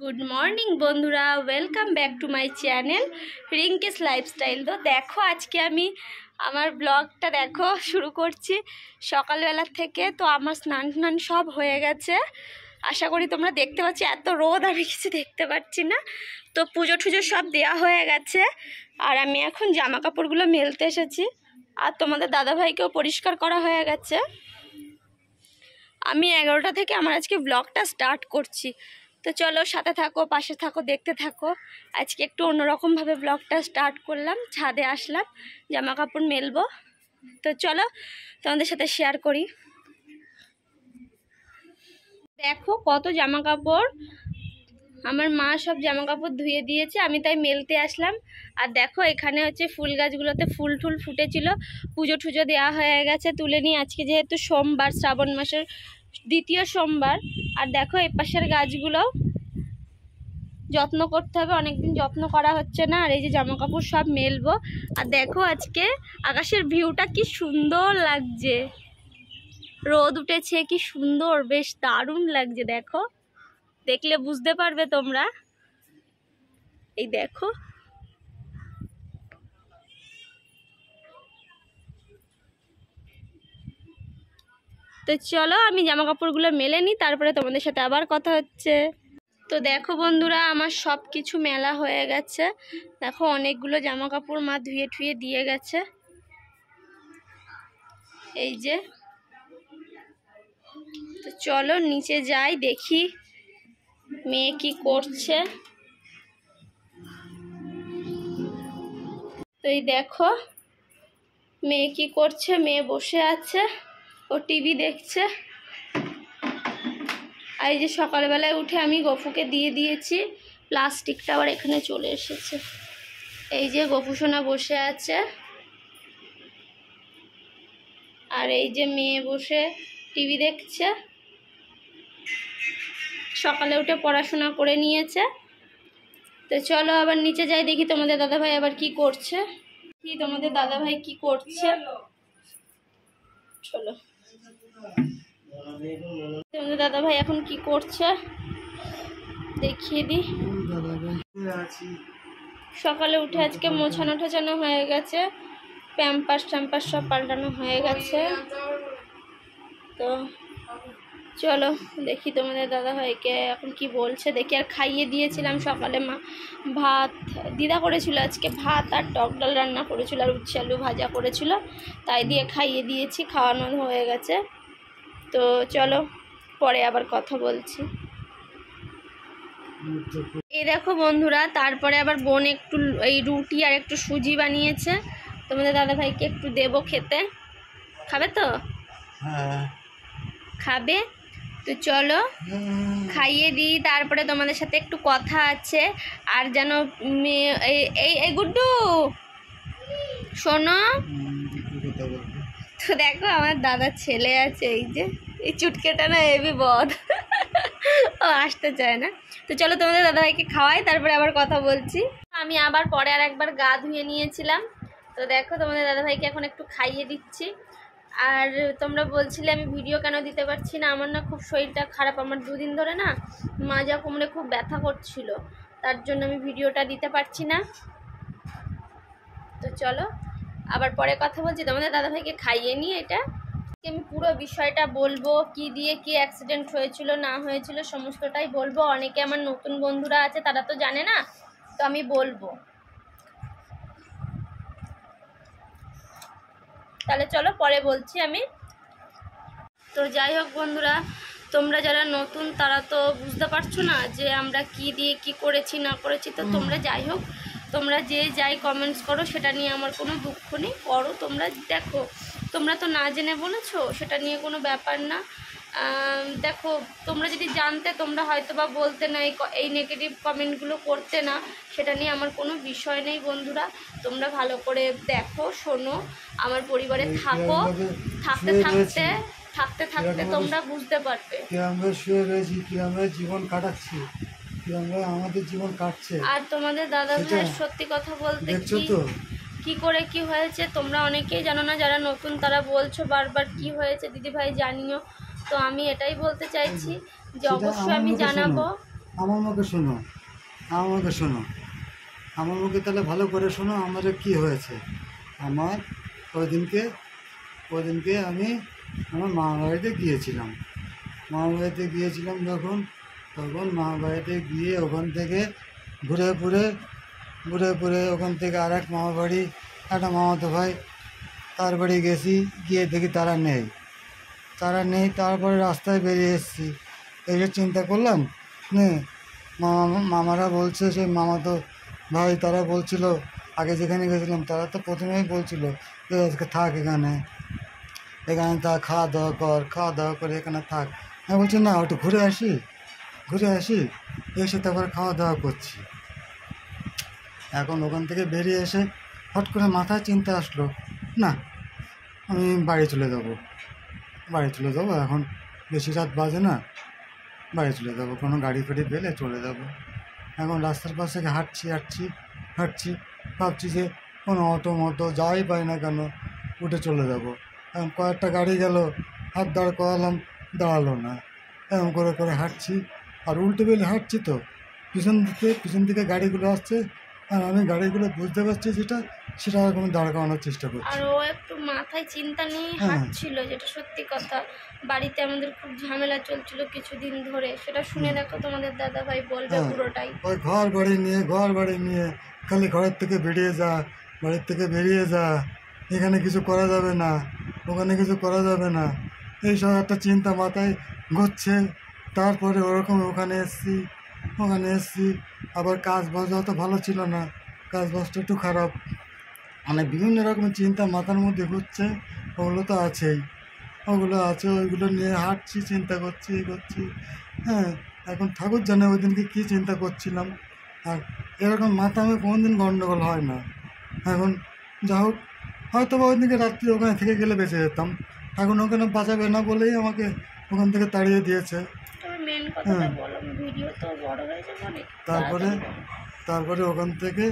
Good morning বন্ধুরা, welcome back to my channel Rinki's lifestyle. তো দেখো আজকে আমি আমার ব্লগটা শুরু করছি সকালবেলা থেকে। তো আমার স্নান সব হয়ে গেছে, আশা করি তোমরা দেখতে পাচ্ছি। এত রোদ আমি কিছু দেখতে পাচ্ছি না। তো পুজো টুজো সব দেওয়া হয়ে গেছে, আর আমি এখন জামা কাপড়গুলো মেলতে এসেছি। আর তোমাদের দাদাভাইকেও পরিষ্কার করা হয়ে গেছে। আমি 11টা থেকে আমার আজকে ব্লগটা স্টার্ট করছি। তো চলো সাথে থাকো, পাশে থাকো, দেখতে থাকো। আজকে একটু অন্যরকমভাবে ব্লগটা স্টার্ট করলাম। ছাদে আসলাম, জামা কাপড় মেলবো। তো চলো তোমাদের সাথে শেয়ার করি। দেখো কত জামা কাপড়, আমার মা সব জামা কাপড় ধুয়ে দিয়েছে, আমি তাই মেলতে আসলাম। আর দেখো এখানে হচ্ছে ফুল গাছগুলোতে ফুল টুল ফুটেছিল, পুজো টুজো দেওয়া হয়ে গেছে, তুলে নিয়ে আজকে যেহেতু সোমবার, শ্রাবণ মাসের 2য় সোমবার। আর দেখো এই পাশের গাছগুলো যত্ন করতে হবে, অনেকদিন যত্ন করা হচ্ছে না। আর এই যে জামা কাপড় সব মেলবো। আর দেখো আজকে আকাশের ভিউটা কি সুন্দর লাগছে, রোদ উঠেছে, কি সুন্দর, বেশ দারুণ লাগছে। দেখো, দেখলে বুঝতে পারবে তোমরা। এই দেখো, তো চলো আমি জামা কাপড়গুলো মেলে নিই, তারপরে তোমাদের সাথে আবার কথা হচ্ছে। তো দেখো বন্ধুরা, আমার সব কিছু মেলা হয়ে গেছে। দেখো অনেকগুলো জামা কাপড় মা ধুয়ে টুয়ে দিয়ে গেছে। এই যে, তো চলো নিচে যাই, দেখি মেয়ে কি করছে। তো এই দেখো মেয়ে কি করছে, মেয়ে বসে আছে, ও টিভি দেখছে। আর এই যে সকালবেলায় উঠে আমি গফুকে দিয়ে দিয়েছি, প্লাস্টিকটা আবার এখানে চলে এসেছে। এই যে গফু সোনা বসে আছে, আর এই যে মেয়ে বসে টিভি দেখছে। সকালে উঠে পড়াশোনা করে নিয়েছে। তো চলো আবার নিচে যাই, দেখি তোমাদের দাদাভাই আবার কি করছে। তোমাদের দাদাভাই কি করছে, চলো। তোমাদের দাদাভাই এখন কি করছে দেখিয়ে দিই। সকালে উঠে আজকে মোছানো টোছানো হয়ে গেছে, প্যাম্পাস ট্যাম্পাস সব পাল্টানো হয়ে গেছে। তো চলো দেখি তোমাদের দাদাভাইকে এখন কি বলছে, দেখি। আর খাইয়ে দিয়েছিলাম সকালে, মা ভাত দিদা করেছিল আজকে, ভাত আর টক ডাল রান্না করেছিল, আর উচ্ছে আলু ভাজা করেছিল, তাই দিয়ে খাইয়ে দিয়েছি, খাওয়ানো হয়ে গেছে। তো চলো পরে আবার কথা বলছি। এই দেখো বন্ধুরা, তারপরে আবার বোন একটু এই রুটি আর একটু সুজি বানিয়েছে, তোমাদের দাদাভাইকে একটু দেবো খেতে। খাবে তো? খাবে। তো চলো খাইয়ে দিই, তারপরে তোমাদের সাথে একটু কথা আছে। আর যেন এই গুড্ডু শোনো, তো দেখো আমার দাদার ছেলে আছে, এই যে এই চুটকেটা না, এবি বদ, ও আসতে চায় না। তো চলো তোমাদের দাদাভাইকে খাওয়াই, তারপরে আবার কথা বলছি। আমি আবার পরে আর একবার গা ধুয়ে নিয়েছিলাম। তো দেখো তোমাদের দাদাভাইকে এখন একটু খাইয়ে দিচ্ছি। আর তোমরা বলছিলে আমি ভিডিও কেন দিতে পারছি না, আমার না খুব শরীরটা খারাপ, আমার 2 দিন ধরে না মাজা কোমরে খুব ব্যথা করছিল, তার জন্য আমি ভিডিওটা দিতে পারছি না। তো চলো আবার পরে কথা বলছি, তোমাদের দাদাভাইকে খাইয়ে নিয়ে এটা আমি পুরো বিষয়টা বলবো, কি দিয়ে কি অ্যাক্সিডেন্ট হয়েছিল না হয়েছিল সমস্তটাই বলবো। অনেকে আমার নতুন বন্ধুরা আছে, তারা তো জানে না, তো আমি বলবো। তাহলে চলো পরে বলছি আমি। তো যাই হোক বন্ধুরা, তোমরা যারা নতুন তারা তো বুঝতে পারছো না যে আমরা কি দিয়ে কি করেছি না করেছি। তো তোমরা যাই হোক, তোমরা যে যাই কমেন্টস করো সেটা নিয়ে আমার কোনো দুঃখ নেই, করো তোমরা। দেখো তোমরা তো না জেনে বলেছো, সেটা নিয়ে কোনো ব্যাপার না। দেখো তোমরা যদি জানতে, তোমরা হয়তো বা বলতে না, এই নেগেটিভ কমেন্টগুলো করতে না, সেটা নিয়ে আমার কোনো বিষয় নেই বন্ধুরা। তোমরা ভালো করে দেখো, শোনো, আমার পরিবারে থাকো, থাকতে থাকতে তোমরা বুঝতে পারবে কি আমরা শুয়ে রয়েছি, কি আমরা জীবন কাটাচ্ছি, কি আমরা আমাদের জীবন কাটছে। আর তোমাদের দাদা ভাইয়ের সত্যি কথা বলতে কি করে কি হয়েছে তোমরা অনেকেই জানো না, যারা নতুন তারা বলছো বারবার কি হয়েছে দিদি ভাই জানিও। তো আমি এটাই বলতে চাইছি যে অবশ্যই আমি জানাবো। আমার মুখে শোনো, আমার মুখে শোনো, আমার মুখে তাহলে ভালো করে শোনো আমাদের কি হয়েছে। আমার ওই দিনকে আমি আমার মামা বাড়িতে গিয়েছিলাম। মামা বাড়িতে গিয়েছিলাম তখন মামা বাড়িতে গিয়ে ওখান থেকে ঘুরে ঘুরে ওখান থেকে আর এক মামা বাড়ি, একটা মামাতো ভাই, তার বাড়ি গেছি, গিয়ে দেখি তারা নেই। তারপরে রাস্তায় বেরিয়ে এসেছি, এসে চিন্তা করলাম মামারা বলছে, সেই মামাতো ভাই তারা বলছিল, আগে যেখানে গেছিলাম তারা তো প্রথমেই বলছিল যে আজকে থাক এখানে থাক, খাওয়া দাওয়া করে এখানে থাক। আমি বলছি না, একটু ঘুরে আসি, এসে তারপরে খাওয়া দাওয়া করছি। এখন ওখান থেকে বেরিয়ে এসে হট করে মাথায় চিন্তা আসলো, না আমি বাড়ি চলে যাবো, এখন বেশি রাত বাজে না, বাড়ি চলে যাবো, কোনো গাড়ি ফাড়ি পেলে চলে যাবো। এখন রাস্তার পাশে হাঁটছি, ভাবছি যে কোনো অটো যাই পাই না কেন, উঠে চলে যাবো। এখন কয়েকটা গাড়ি গেল, হাত দাঁড় করালাম, দাঁড়ালো না। এরকম করে হাঁটছি, আর উল্টে বেলে হাঁটছি তো পিছন দিকে গাড়িগুলো আসছে, আর আমি গাড়িগুলো বুঝতে পারছি সেটা আমি দাঁড় করানোর চেষ্টা করছি। আর ও একটু মাথায় চিন্তা নিয়ে হ্যাঁ। হাঁটছিল, যেটা সত্যি কথা। বাড়িতে আমাদের খুব ঝামেলা চলছিল কিছুদিন ধরে, সেটা শুনে দেখো, তোমাদের দাদা ভাই বলবে হ্যাঁ। পুরোটাই। ওই ঘর বাড়ি নিয়ে খালি ঘরের থেকে বেরিয়ে যা, এখানে কিছু করা যাবে না, ওখানে কিছু করা যাবে না, এইসব একটা চিন্তা মাথায় ঘুরছে। তারপরে ওরকম ওখানে এসছি, আবার কাজবাজ অত ভালো ছিল না, কাজবাজটা একটু খারাপ, মানে বিভিন্ন রকমের চিন্তা মাথার মধ্যে ঘুরছে। ওগুলো তো আছেই, ওইগুলো নিয়ে হাঁটছি, চিন্তা করছি। হ্যাঁ, এখন ঠাকুর জানে ওই দিনকে কী চিন্তা করছিলাম। আর এরকম মাথা আমি কোনোদিন গণ্ডগোল হয় না। এখন যা হোক, হয়তো বা ওই দিনকে রাত্রি ওখানে থেকে গেলে বেঁচে যেতাম। এখন ওখানে বাঁচাবে না বলেই আমাকে ওখান থেকে তাড়িয়ে দিয়েছে। মেন কথাটা বলো, ভিডিও তো বড় হয়ে যাবে অনেক। তারপরে ওখান থেকে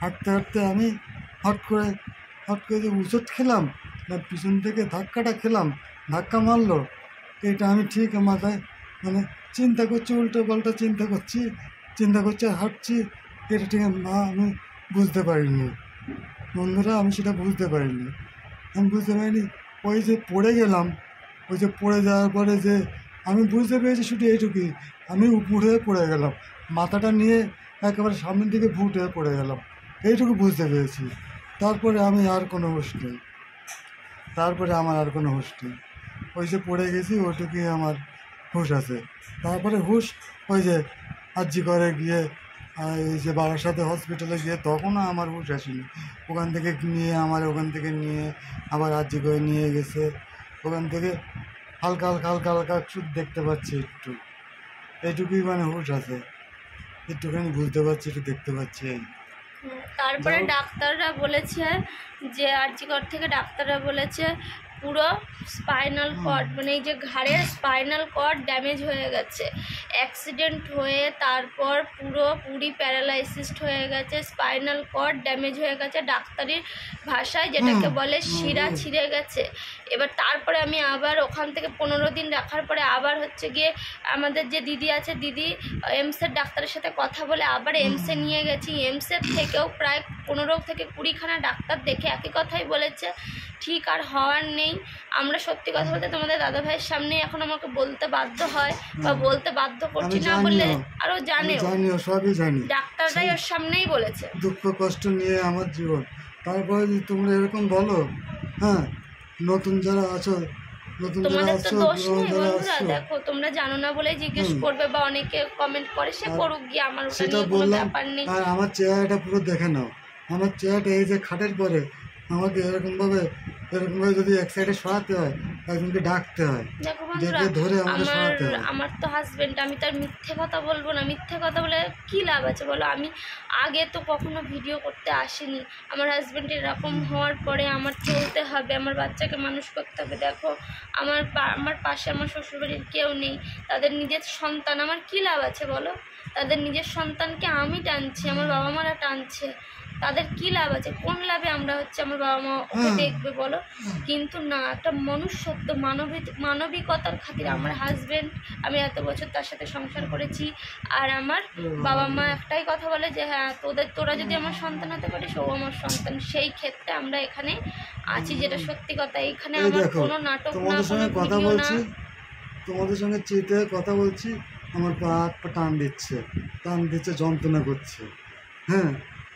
হাঁটতে আমি হট করে যে উচট খেলাম না, পিছন থেকে ধাক্কা মারলো, এটা আমি ঠিক মাথায় মানে চিন্তা করছি, উল্টো পাল্টা চিন্তা করছি আর হাঁটছি, এটা ঠিক আমি বুঝতে পারিনি বন্ধুরা, আমি সেটা বুঝতে পারিনি। ওই যে পড়ে গেলাম, পড়ে যাওয়ার পরে যে আমি বুঝতে পেরেছি শুধু এইটুকুই, আমি উপর হয়ে পড়ে গেলাম, মাথাটা নিয়ে একেবারে সামনের দিকে ভুট হয়ে পড়ে গেলাম, এইটুকু বুঝতে পেরেছি। তারপরে আমার আর কোনো হুঁশ নেই, ওই যে পড়ে গেছি ওইটুকুই আমার হুঁশ আছে। তারপরে হুঁশ ওই যে আর্জি করে গিয়ে, এই যে বারাসাতে হসপিটালে গিয়ে, তখনও আমার হুঁশ আসেনি। ওখান থেকে নিয়ে আবার আর্জি করে নিয়ে গেছে। ওখান থেকে হালকা শুধু দেখতে পাচ্ছি একটু, এইটুকুই মানে হুঁশ আছে, একটুখানি বুঝতে পারছি, একটু দেখতে পাচ্ছি। তারপরে ডাক্তাররা বলেছে যে আরজিকর থেকে ডাক্তাররা বলেছে পুরো স্পাইনাল কর্ড, মানে এই যে ঘাড়ের স্পাইনাল কর্ড ড্যামেজ হয়ে গেছে, অ্যাক্সিডেন্ট হয়ে তারপর পুরোপুরি প্যারালাইসিস হয়ে গেছে, স্পাইনাল কর্ড ড্যামেজ হয়ে গেছে, ডাক্তারির ভাষায় যেটাকে বলে শিরা ছিঁড়ে গেছে। এবার তারপরে আমি আবার ওখান থেকে 15 দিন রাখার পরে আবার হচ্ছে গিয়ে আমাদের যে দিদি আছে, দিদি এমসের ডাক্তারের সাথে কথা বলে আবার এমসে নিয়ে গেছি। এমসের থেকেও প্রায় 15 থেকে 20খানা ডাক্তার দেখে একই কথাই বলেছে, ঠিক আর হওয়ার নেই। আমরা সত্যি কথা বলতে তোমাদের দাদা ভাইয়ের সামনে এখন আমাকে বলতে বাধ্য হয়, বা বলতে বাধ্য করছি, না বললে আরও সবই জানি, ডাক্তাররাই ওর সামনেই বলেছে। দুঃখ কষ্ট নিয়ে আমার জীবন। তারপরে যদি তোমরা এরকম বলো, হ্যাঁ, নতুন যারা আছো, তোমাদের তো দোষ নেই বন্ধুরা, দেখো তোমরা জানো না বলে জিজ্ঞেস করবে, বা অনেকে কমেন্ট করে, সে করুক গিয়ে, আমার ওটা নিয়ে কোনো ব্যাপার নেই। আর আমার চেহারাটা পুরো দেখে নাও, আমার চেহারাটা এই যে খাটের পরে আমাকে এরকমভাবে যদি এক সাইডে সরাতে হয়, একজনকে ডাকতে হয়, দেখো বন্ধুরা, আমার তো হাজবেন্ড, আমি তার মিথ্যে কথা বলবো না, মিথ্যে কথা বলে কি লাভ আছে বলো। আমি আগে তো কখনো ভিডিও করতে আসিনি, আমার হাজবেন্ড এরকম হওয়ার পরে আমার চলতে হবে, আমার বাচ্চাকে মানুষ করতে হবে। দেখো আমার পাশে আমার শ্বশুরবাড়ির কেউ নেই, তাদের নিজের সন্তান, আমার কি লাভ আছে বলো। তাদের নিজের সন্তানকে আমি টানছি, আমার বাবা মারা টানছে, তাদের কি লাভ আছে? কোন লাভে আমরা হচ্ছে আমার বাবা মা ওকে দেখবে বলো? কিন্তু না, একটা মনুষ্যত্ব মানবিকতার খাতিরে আমার হাজবেন্ড, আমি এত বছর তার সাথে সংসার করেছি, আর আমার বাবা মা একটাই কথা বলে যে হ্যাঁ তোরা যদি আমার সন্তান হতে পারিস, ও আমার সন্তান। সেই ক্ষেত্রে আমরা এখানে আছি, যেটা সত্যি কথা। এখানে আমার কোনো নাটক না, কোনো ভিডিও না। তোমাদের সঙ্গে চিতে কথা বলছি, আমার পা হাত পা টান দিচ্ছে, যন্ত্রণা করছে। হ্যাঁ,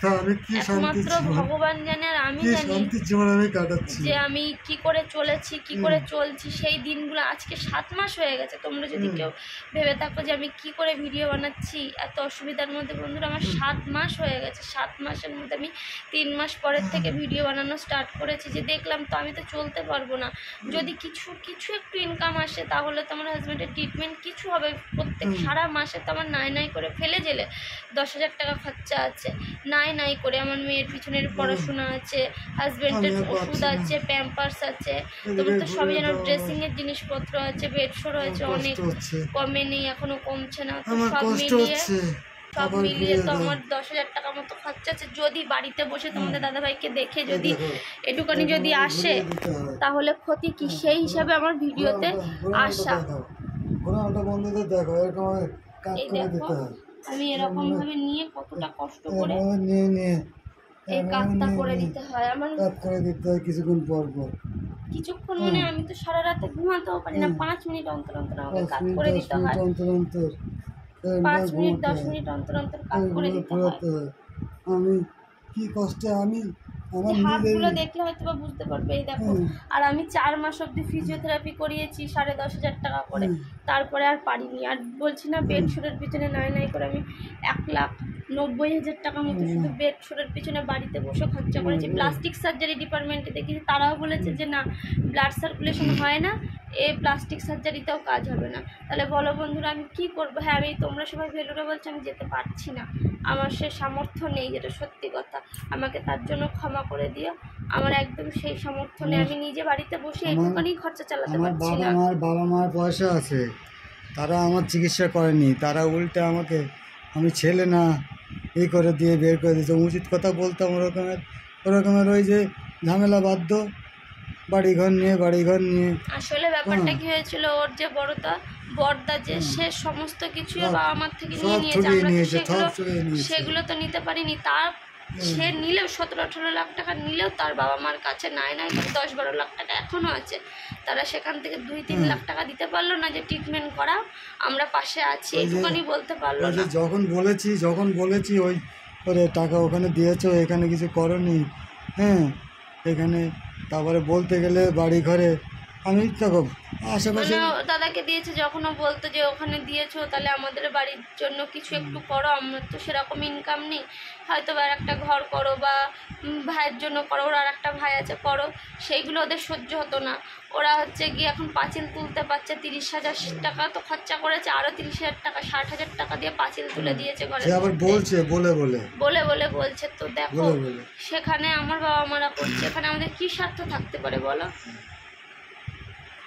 তা আমি কি শান্তি একমাত্র ভগবান জানে, আর আমি জানি শান্তির জীবন আমি কাটাচ্ছি যে আমি কি করে চলেছি, কি করে চলছি। সেই দিনগুলো আজকে 7 মাস হয়ে গেছে। তোমরা যদি কেউ ভেবে থাকো যে আমি কি করে ভিডিও বানাচ্ছি এত অসুবিধার মধ্যে, বন্ধুরা আমার 7 মাস হয়ে গেছে। 7 মাসের মধ্যে আমি 3 মাস পরের থেকে ভিডিও বানানো স্টার্ট করেছি, যে দেখলাম তো আমি তো চলতে পারবো না। যদি কিছু একটু ইনকাম আসে তাহলে তো আমার হাজব্যান্ডের ট্রিটমেন্ট কিছু হবে। প্রত্যেক সারা মাসে তো আমার নাই করে ফেলে জেলে 10,000 টাকা খরচা আছে, নাই করে আমার মেয়ের পিছনের পড়াশোনা আছে, হাজবেন্ডের ওষুধ আছে, প্যাম্পার্স আছে, তোমার তো সবই যেন ড্রেসিং এর জিনিসপত্র আছে, বেডশোর আছে, অনেক কমে নেই, এখনো কমছে না। তো সব মিলিয়ে তো আমার 10,000 টাকা মতো খরচা আছে। যদি বাড়িতে বসে তোমাদের দাদাভাইকে দেখে যদি এটুখানি যদি আসে তাহলে ক্ষতি কি? সেই হিসাবে আমার ভিডিওতে আসা। এই দেখো আমি এরকম ভাবে নিয়ে কতটা কষ্ট করে এই কাজটা করে দিতে হয়। আমার কিছুক্ষণ মানে আমি তো সারা রাতে ঘুমাতেও পারি না। 5 মিনিট অন্তর আমাকে কাজ করে দিতে হয়। 5 মিনিট 10 মিনিট অন্তর কাজ করে দিতে হয়। আমি কি কষ্টে, আমি হাতগুলো দেখলে হয়তো বা বুঝতে পারবে। এই দেখো, আর আমি 4 মাস অবধি ফিজিওথেরাপি করিয়েছি 10,500 টাকা করে, তারপরে আর পারিনি। আর বলছি না, বেডশোরের পিছনে নাই করে আমি 1,90,000 টাকা মতো শুধু বেডশোরের পিছনে বাড়িতে বসে খরচা করেছি। প্লাস্টিক সার্জারি ডিপার্টমেন্টে দেখেছি, তারাও বলেছে যে না, ব্লাড সার্কুলেশন হয় না, এই প্লাস্টিক সার্জারিতেও কাজ হবে না। তাহলে বলো বন্ধুরা আমি কি করবো? হ্যাঁ, আমি তোমরা সবাই ভেলুরে বলছো আমি যেতে পারছি না, আমার সে সামর্থ্য নেই, যেটা সত্যি কথা। আমাকে তার জন্য ক্ষমা করে দিও, আমার একদম সেই সামর্থ্য নেই। আমি নিজে বাড়িতে বসে একটুখানি খরচা চালাতে পারছি না। আমার বাবা মার পয়সা আছে, তারা আমার চিকিৎসা করেনি, তারা উল্টে আমাকে, আমি ছেলে না এই করে দিয়ে বের করে দিয়েছে। উচিত কথা বলতাম ওরকমের ওই যে ঝামেলা বাধ্য, বাড়িঘর নিয়ে আসলে ব্যাপারটা কি হয়েছিল, ওর যে বড়দা যে সে সমস্ত কিছু বাবা মার থেকে নিয়ে নিয়েছে। আমরা তো সেগুলো তো নিতে পারিনি। তার সে নিলেও 17-18 লাখ টাকা নিলেও তার বাবা মার কাছে নাই করে 10-12 লাখ টাকা এখনো আছে। তারা সেখান থেকে 2-3 লাখ টাকা দিতে পারলো না যে ট্রিটমেন্ট করা, আমরা পাশে আছি, এইটুকুনি বলতে পারলো না। যখন বলেছি ওই করে টাকা ওখানে দিয়েছো, এখানে কিছু করনি। হ্যাঁ, এখানে তারপরে বলতে গেলে বাড়ি ঘরে আমি তখন আশেপাশে দাদাকে দিয়েছে, যখনও বলতো যে ওখানে দিয়েছো তাহলে আমাদের বাড়ির জন্য কিছু একটু করো, আমার তো সেরকম ইনকাম নেই, হয়তো আর একটা ঘর করো বা ভাইয়ের জন্য করো, ওর আর একটা ভাই আছে করো। সেইগুলো ওদের সহ্য হতো না। ওরা হচ্ছে গিয়ে এখন পাঁচিল তুলতে পারছে, 30,000 টাকা তো খরচা করেছে, আরও 30,000 টাকা 60,000 টাকা দিয়ে পাঁচিল তুলে দিয়েছে ঘরে। বলছে বলে বলছে। তো দেখো সেখানে আমার বাবা মারা করছে, এখানে আমাদের কি স্বার্থ থাকতে পারে বলো?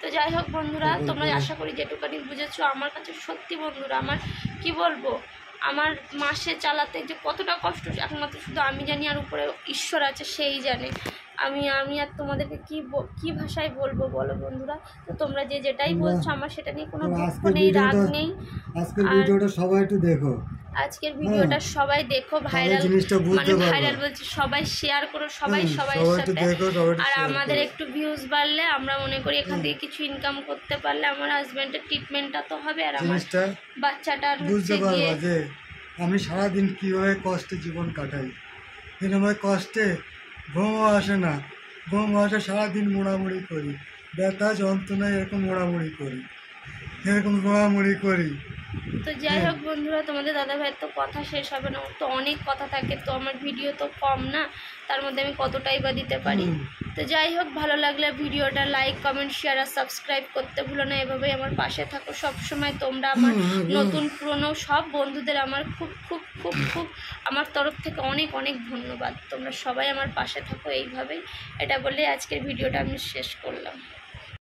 তো যাই হোক বন্ধুরা, তোমরা আশা করি যেটুকানি বুঝেছো। আমার কাছে সত্যি বন্ধুরা, আমার কি বলবো, আমার মাসে চালাতে যে কতটা কষ্ট একমাত্র শুধু আমি জানি, আর উপরে ঈশ্বর আছে সেই জানে। আমি আর তোমাদেরকে কি ভাষায় বলবো বলো বন্ধুরা? তো তোমরা যেটাই বলছো আমার সেটা নিয়ে কোনো দুঃখ নেই, রাগ নেই। আজকের ভিডিওটা সবাই একটু দেখো, আজকের ভিডিওটা সবাই দেখো, ভাইরাল বলছি, সবাই শেয়ার করো, সবাই সবাইয়ের সাথে। আর আমাদের একটু ভিউজ বাড়লে, আমরা মনে করি এখান থেকে কিছু ইনকাম করতে পারলে আমার হাজবেন্ডের ট্রিটমেন্টটা তো হবে, আর আমার বাচ্চাটার বুঝতে পারবা যে আমি সারাদিন কীভাবে কষ্টে জীবন কাটাই। আমার কষ্টে ঘুমও আসে না, সারাদিন মোড়ামুড়ি করি, ব্যথা যন্ত্রণায় এরকম মোড়ামুড়ি করি। তো যাই হোক বন্ধুরা, তোমাদের দাদাভাইয়ের তো কথা শেষ হবে না, তো অনেক কথা থাকে, তো আমার ভিডিও তো কম না, তার মধ্যে আমি কতটাই বা দিতে পারি। তো যাই হোক, ভালো লাগলে ভিডিওটা লাইক কমেন্ট শেয়ার আর সাবস্ক্রাইব করতে ভুলো না। এভাবেই আমার পাশে থাকো সবসময় তোমরা। আমার নতুন পুরনো সব বন্ধুদের আমার খুব খুব খুব খুব আমার তরফ থেকে অনেক অনেক ধন্যবাদ। তোমরা সবাই আমার পাশে থাকো এইভাবেই, এটা বলে আজকের ভিডিওটা আমি শেষ করলাম।